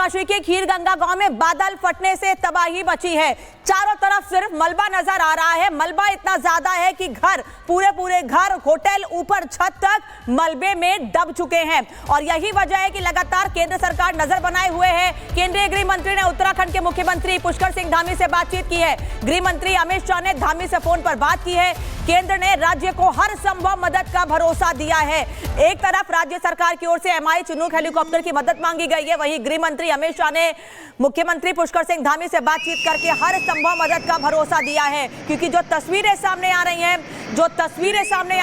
उत्तराकाशी के खीर गंगा गांव में बादल फटने से तबाही मची है। चारों तरफ सिर्फ मलबा नजर आ रहा है। मलबा इतना ज्यादा है कि घर, पूरे घर, होटल, ऊपर छत तक मलबे में दब चुके हैं। और यही वजह है कि लगातार केंद्र सरकार नजर बनाए हुए है। केंद्रीय गृह मंत्री ने उत्तराखंड के मुख्यमंत्री पुष्कर सिंह धामी से बातचीत की है। गृह मंत्री अमित शाह ने धामी से फोन पर बात की है। केंद्र ने राज्य को हर संभव मदद का भरोसा दिया है। एक तरफ राज्य सरकार की ओर से MI चिनूक हेलीकॉप्टर की मदद मांगी गई है, वहीं गृह मंत्री अमित शाह ने मुख्यमंत्री पुष्कर सिंह धामी से बातचीत करके हर संभव मदद का भरोसा दिया है। क्योंकि जो तस्वीरें सामने आ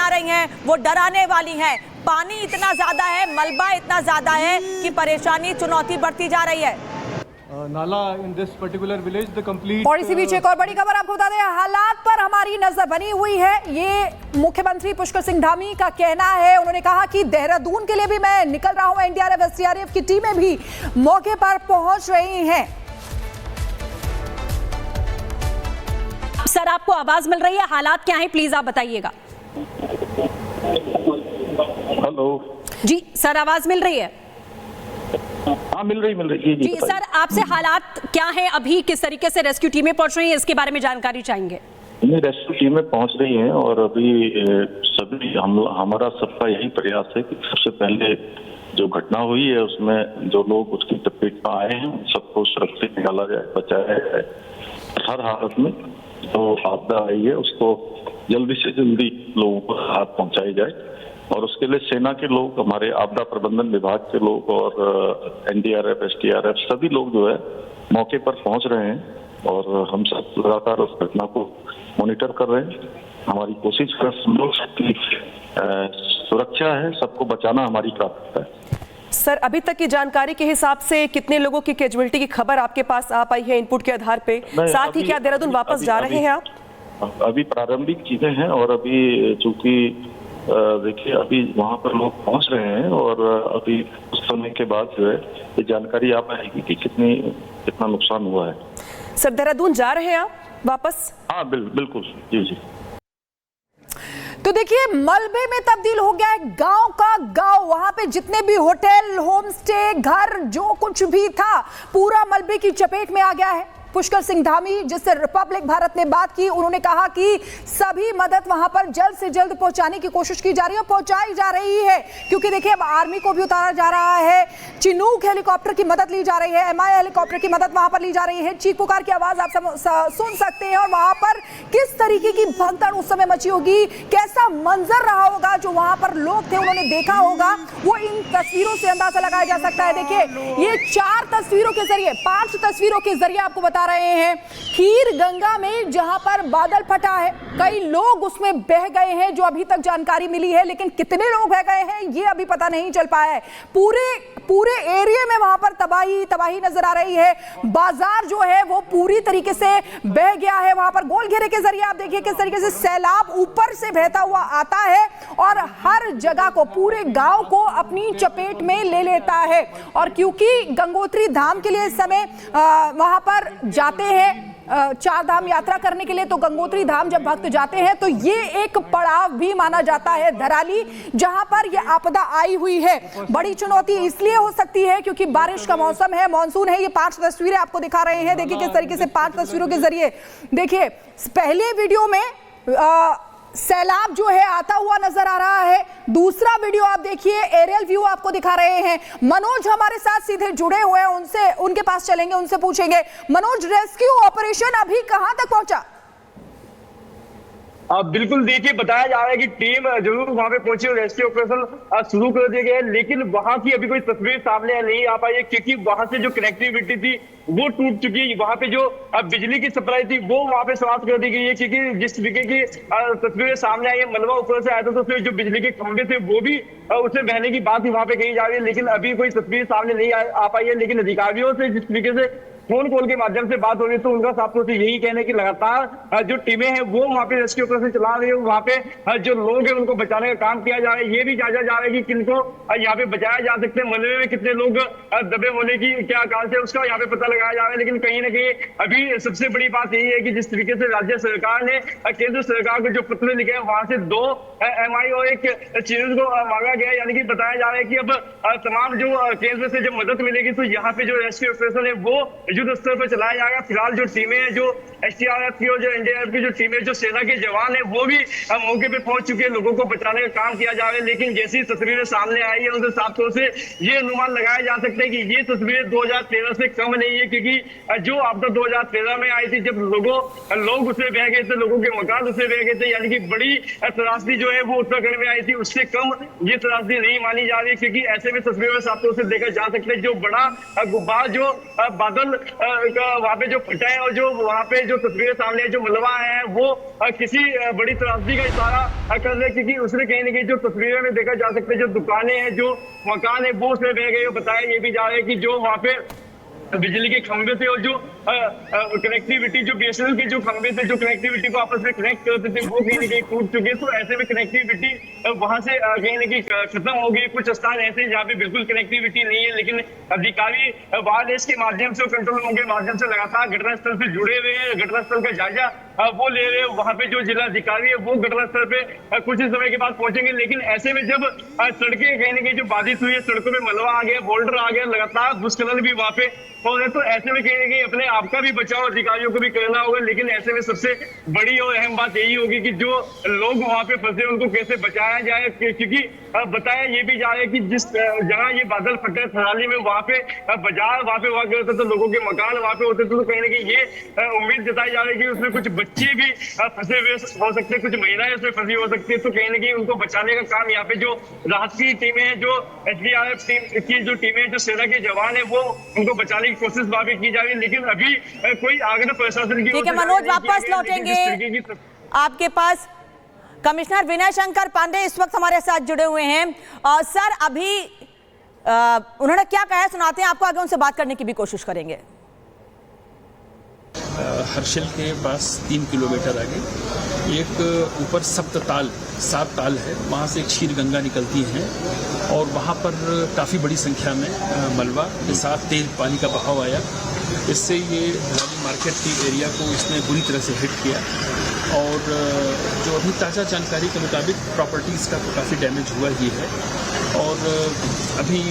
रही हैं वो डराने वाली हैं। पानी इतना ज्यादा है, मलबा इतना ज्यादा है कि परेशानी, चुनौती बढ़ती जा रही है। नाला in this particular village the complete. और इसी बीच एक और बड़ी खबर आपको बता दें, हालात पर हमारी नजर बनी हुई है। ये मुख्यमंत्री पुष्कर सिंह धामी का कहना है। उन्होंने कहा कि देहरादून के लिए भी मैं निकल रहा हूं। NDRF SDRF की टीमें भी मौके पर पहुंच रही हैं। सर, आपको आवाज मिल रही है? हालात क्या है, प्लीज आप बताइएगा। हेलो जी सर, आवाज मिल रही है? हाँ, मिल रही जी सर, आपसे हालात क्या है अभी, किस तरीके से रेस्क्यू टीमें पहुंच रही हैं, इसके बारे में जानकारी चाहेंगे। रेस्क्यू टीमें पहुंच रही हैं और अभी सभी हमारा सबका यही प्रयास है कि सबसे पहले जो घटना हुई है उसमें जो लोग उसकी चपेट में आए हैं सबको सुरक्षित निकाला जाए, बचाया जाए। हर हालत में जो आपदा आई है उसको जल्दी से जल्दी लोगों को राहत पहुंचाई जाए। और उसके लिए सेना के लोग, हमारे आपदा प्रबंधन विभाग के लोग और NDRF SDRF सभी लोग जो है मौके पर पहुंच रहे हैं। और हम सब लगातार उस घटना को मॉनिटर कर रहे हैं। हमारी कोशिश है हम लोग सबकी सुरक्षा है, सबको बचाना हमारी प्राथमिकता है। सर, अभी तक की जानकारी के हिसाब से कितने लोगों की कैजुअल्टी की खबर आपके पास आ पाई है इनपुट के आधार पे? साथ ही क्या देहरादून वापस जा रहे हैं आप? अभी प्रारंभिक चीजें हैं और अभी चूंकि देखिए अभी वहाँ पर लोग पहुँच रहे हैं और अभी उस समय के बाद जो है ये जानकारी आ पाएगी कि कितना नुकसान हुआ है। सर, देहरादून जा रहे हैं आप वापस? हाँ बिल्कुल जी। तो देखिए, मलबे में तब्दील हो गया है गांव का गांव। वहां पे जितने भी होटल, होम स्टे, घर, जो कुछ भी था पूरा मलबे की चपेट में आ गया है। पुष्कर सिंह धामी, जिससे रिपब्लिक भारत ने बात की, उन्होंने कहा कि सभी मदद वहां पर जल्द से जल्द पहुंचाने की कोशिश की जा रही है, पहुंचाई जा रही है। क्योंकि देखिए अब आर्मी को भी उतारा जा रहा है, चिनूक हेलीकॉप्टर की मदद ली जा रही है, MI हेलीकॉप्टर की मदद वहां पर ली जा रही है। चीख पुकार की आवाज आप सुन सकते हैं। और वहां पर किस तरीके की भगदड़ उस समय मची होगी, कैसा मंजर रहा होगा, जो वहां पर लोग थे उन्होंने देखा होगा, वो इन तस्वीरों से अंदाजा लगाया जा सकता है। देखिए, ये 5 तस्वीरों के जरिए आपको बता रहे हैं खीर गंगा में जहां पर बादल फटा है, कई लोग उसमें बह गए हैं जो अभी तक जानकारी मिली है। लेकिन कितने लोग बह गए हैं ये अभी पता नहीं चल पाया है। पूरे एरिया में वहां पर तबाही नजर आ रही है। बाजार जो है वो पूरी तरीके से बह गया है। वहां पर गोल घेरे के जरिए आप देखिए किस तरीके से सैलाब ऊपर से बहता हुआ आता है और हर जगह को, पूरे गांव को अपनी चपेट में ले लेता है। और क्योंकि गंगोत्री धाम के लिए इस समय वहां पर जाते हैं, 4 धाम यात्रा करने के लिए, तो गंगोत्री धाम जब भक्त जाते हैं तो ये एक पड़ाव भी माना जाता है धराली, जहां पर ये आपदा आई हुई है। बड़ी चुनौती इसलिए हो सकती है क्योंकि बारिश का मौसम है, मानसून है। ये 5 तस्वीरें आपको दिखा रहे हैं। देखिए किस तरीके से 5 तस्वीरों के जरिए, देखिए पहले वीडियो में सैलाब जो है आता हुआ नजर आ रहा है। दूसरा वीडियो आप देखिए, एरियल व्यू आपको दिखा रहे हैं। मनोज हमारे साथ सीधे जुड़े हुए हैं, उनके पास चलेंगे, उनसे पूछेंगे। मनोज, रेस्क्यू ऑपरेशन अभी कहां तक पहुंचा? बिल्कुल, देखिए बताया जा रहा है कि टीम जरूर वहां पे पहुंची और रेस्क्यू ऑपरेशन शुरू कर दिया गया है, लेकिन वहां की अभी कोई तस्वीर सामने नहीं आ पाई है क्योंकि वहां से जो कनेक्टिविटी थी वो टूट चुकी है। वहां पे जो बिजली की सप्लाई थी वो वहां पे समाप्त कर दी गई है क्योंकि जिस तरीके की तस्वीरें सामने आई है, मलबा ऊपर से आया था तो उसमें जो बिजली के खंभे थे वो भी उसमें बहने की बात ही वहां पे कही जा रही है। लेकिन अभी कोई तस्वीर सामने नहीं आ पाई है। लेकिन अधिकारियों से जिस तरीके से फोन कॉल के माध्यम से बात हो रही है, तो उनका साफ तौर से यही कहना है कि लगातार जो टीमें हैं वो वहाँ पे रेस्क्यू ऑपरेशन चला रही है, वहाँ पे जो लोग हैं उनको बचाने का काम किया जा रहा है। ये भी जांचा जा रहा है कि किनको यहाँ पे बचाया जा सकते हैं, मलबे में कितने लोग दबे होने की क्या कारण है उसका यहाँ पे पता लगाया जा रहा है। लेकिन कहीं ना कहीं अभी सबसे बड़ी बात यही है कि जिस तरीके से राज्य सरकार ने केंद्र सरकार को जो पत्र लिखे हैं, वहां से 2 MI और 1 चीज को मांगा गया है, यानी कि बताया जा रहा है कि अब तमाम जो केंद्र से जब मदद मिलेगी तो यहाँ पे जो रेस्क्यू ऑपरेशन है वो युद्ध स्तर पर चलाया जाएगा। फिलहाल जो टीमें हैं, जो SDRF की और जो NDRF की जो टीमें, जो सेना के जवान है, वो भी मौके पे पहुंच चुके हैं, लोगों को बचाने का काम किया जा रहा है। लेकिन जैसी तस्वीरें सामने आई है उनसे साफ तौर से ये अनुमान लगाया जा सकता है कि ये तस्वीरें 2013 से कम नहीं है, क्योंकि जो आपदा 2013 में आई थी, जब लोग उसमें बह गए थे, लोगों के मकान उसमें बह गए थे, यानी कि बड़ी त्रासदी जो है वो उत्तराखंड में आई थी, उससे कम ये त्रासदी नहीं मानी जा रही है। क्योंकि ऐसे में तस्वीरों में साफ तौर से देखा जा सकता है जो बड़ा गुब्बार, जो बादल वहां पे जो फटा है और जो वहां पे जो तस्वीरें सामने जो मलबा है वो किसी बड़ी त्रासदी का इशारा कर रहे हैं। क्योंकि उसमें कहीं ना कहीं जो तस्वीरों में देखा जा सकता है जो दुकानें हैं, जो मकान है वो उसमें बह गए। बताया ये भी जा रहा है कि जो वहां पे बिजली के खंभे थे और जो कनेक्टिविटी, जो BSNL के जो खंभे थे, जो कनेक्टिविटी को आपस में कनेक्ट करते थे, वो कहीं ना कहीं टूट चुके। तो ऐसे में कनेक्टिविटी वहां से कहीं ना कहीं खत्म हो गई। कुछ स्थान ऐसे जहाँ पे बिल्कुल कनेक्टिविटी नहीं है, लेकिन अधिकारी वायरलेस के माध्यम से, कंट्रोल रूम के माध्यम से लगातार घटनास्थल से जुड़े हुए हैं, घटनास्थल का जायजा वो ले रहे हैं। वहां पे जो जिला अधिकारी है वो घटनास्थल पे कुछ ही समय के बाद पहुंचेंगे। लेकिन ऐसे में जब सड़कें कहीं ना कहीं जो बाधित हुई है, सड़कों में मलबा आ गया, बोल्डर आ गया, लगातार भूस्खलन भी वहां पे हो रहे, तो ऐसे में कहीं ना कहीं अपने आप का भी बचाव अधिकारियों को भी करना होगा। लेकिन ऐसे में सबसे बड़ी और अहम बात यही होगी कि जो लोग वहां पे फंसे उनको कैसे बचाया जाए। क्योंकि बताया ये भी जा रहा है कि जिस जगह ये बादल फटे थराली में, वहां पे बाजार वहां पे हुआ करते थे, लोगों के मकान वहां पे होते थे, तो कहीं ना कहीं ये उम्मीद जताई जा रही है कि उसमें कुछ बच्चे भी फंसे हुए हो सकते हैं, कुछ महिलाएं उसमें फंसी हो सकती है। तो कहीं ना कहीं उनको बचाने का काम यहाँ पे जो राहत की टीमें हैं, जो SDRF टीम की जो टीमें, जो सेना के जवान है, वो उनको बचाने की कोशिश वहां पे की जा रही है। लेकिन अभी कोई आगे प्रशासन की, ठीक है मनोज, वापस लौटेंगे आपके पास। कमिश्नर विनय शंकर पांडे इस वक्त हमारे साथ जुड़े हुए हैं। सर, अभी उन्होंने क्या कहा है सुनाते हैं आपको, आगे उनसे बात करने की भी कोशिश करेंगे। हर्षिल के पास 3 किलोमीटर आगे एक ऊपर 7 ताल है, वहाँ से एक क्षीर गंगा निकलती है और वहाँ पर काफ़ी बड़ी संख्या में मलबा के साथ तेज पानी का बहाव आया। इससे ये धराली मार्केट की एरिया को इसने बुरी तरह से हिट किया और जो अभी ताज़ा जानकारी के मुताबिक प्रॉपर्टीज़ का तो काफ़ी डैमेज हुआ ही है और अभी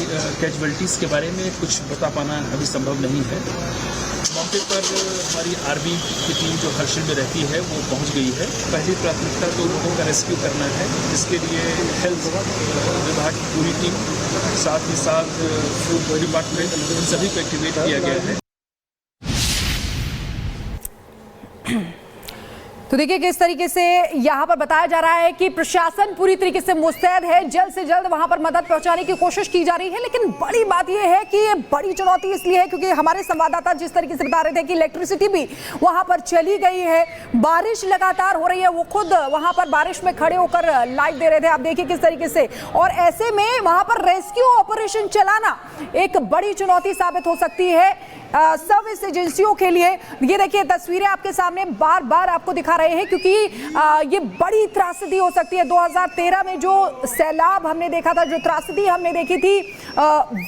कैजुअल्टीज़ के बारे में कुछ बता पाना अभी संभव नहीं है। मौके पर हमारी आर्मी की टीम जो हर्षिल में रहती है वो पहुंच गई है। पहली प्राथमिकता तो लोगों का रेस्क्यू करना है, जिसके लिए हेल्थ विभाग की पूरी टीम, साथ ही साथ फूड डिपार्टमेंट, इन सभी को एक्टिवेट किया गया है। तो देखिए किस तरीके से यहाँ पर बताया जा रहा है कि प्रशासन पूरी तरीके से मुस्तैद है, जल्द से जल्द वहाँ पर मदद पहुँचाने की कोशिश की जा रही है। लेकिन बड़ी बात यह है कि ये बड़ी चुनौती इसलिए है क्योंकि हमारे संवाददाता जिस तरीके से बता रहे थे कि इलेक्ट्रिसिटी भी वहाँ पर चली गई है, बारिश लगातार हो रही है, वो खुद वहाँ पर बारिश में खड़े होकर लाइव दे रहे थे, आप देखिए किस तरीके से। और ऐसे में वहाँ पर रेस्क्यू ऑपरेशन चलाना एक बड़ी चुनौती साबित हो सकती है सर्विस एजेंसियों के लिए। ये देखिए तस्वीरें आपके सामने बार बार आपको दिखा रहे हैं क्योंकि ये बड़ी त्रासदी हो सकती है। 2013 में जो सैलाब हमने देखा था, जो त्रासदी हमने देखी थी,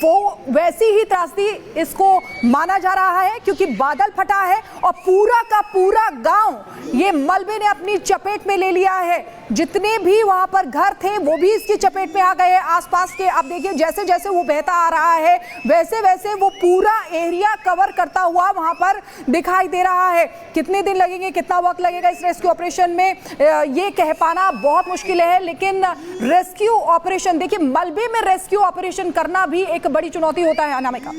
वो वैसी ही त्रासदी इसको माना जा रहा है क्योंकि बादल फटा है और पूरा का पूरा गांव ये मलबे ने अपनी चपेट में ले लिया है। जितने भी वहां पर घर थे वो भी इसकी चपेट में आ गए। आसपास के आप देखिए जैसे जैसे वो बहता आ रहा है वैसे वैसे वो पूरा एरिया कवर करता हुआ वहां पर दिखाई दे रहा है। कितने दिन लगेंगे, कितना वक्त लगेगा इस रेस्क्यू ऑपरेशन में, ये कह पाना बहुत मुश्किल है। लेकिन रेस्क्यू ऑपरेशन, देखिए मलबे में रेस्क्यू ऑपरेशन करना भी एक बड़ी चुनौती होता है। अनामिका,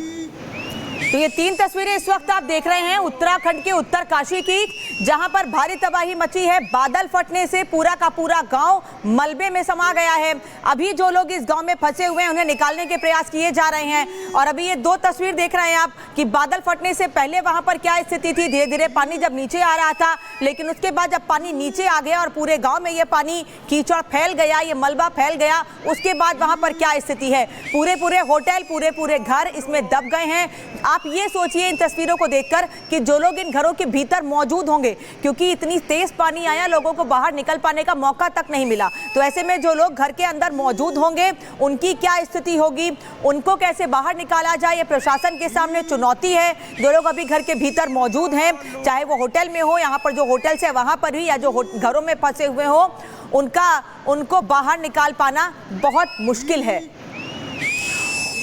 तो ये 3 तस्वीरें इस वक्त आप देख रहे हैं उत्तराखंड के उत्तरकाशी की, जहां पर भारी तबाही मची है। बादल फटने से पूरा का पूरा गांव मलबे में समा गया है। अभी जो लोग इस गांव में फंसे हुए हैं उन्हें निकालने के प्रयास किए जा रहे हैं। और अभी ये 2 तस्वीर देख रहे हैं आप कि बादल फटने से पहले वहां पर क्या स्थिति थी। धीरे धीरे पानी जब नीचे आ रहा था, लेकिन उसके बाद जब पानी नीचे आ गया और पूरे गाँव में ये पानी कीचड़ फैल गया, ये मलबा फैल गया, उसके बाद वहां पर क्या स्थिति है। पूरे होटल, पूरे घर इसमें दब गए हैं। आप आप ये सोचिए इन तस्वीरों को देखकर कि जो लोग इन घरों के भीतर मौजूद होंगे, क्योंकि इतनी तेज पानी आया, लोगों को बाहर निकल पाने का मौका तक नहीं मिला। तो ऐसे में जो लोग घर के अंदर मौजूद होंगे उनकी क्या स्थिति होगी, उनको कैसे बाहर निकाला जाए, ये प्रशासन के सामने चुनौती है। जो लोग अभी घर के भीतर मौजूद हैं, चाहे वो होटल में हो, यहाँ पर जो होटल्स है वहाँ पर भी, या जो घरों में फंसे हुए हो, उनको बाहर निकाल पाना बहुत मुश्किल है।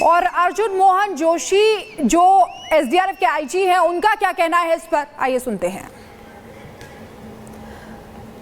और अर्जुन मोहन जोशी जो एसडीआरएफ के आईजी हैं, उनका क्या कहना है इस पर, आइए सुनते हैं।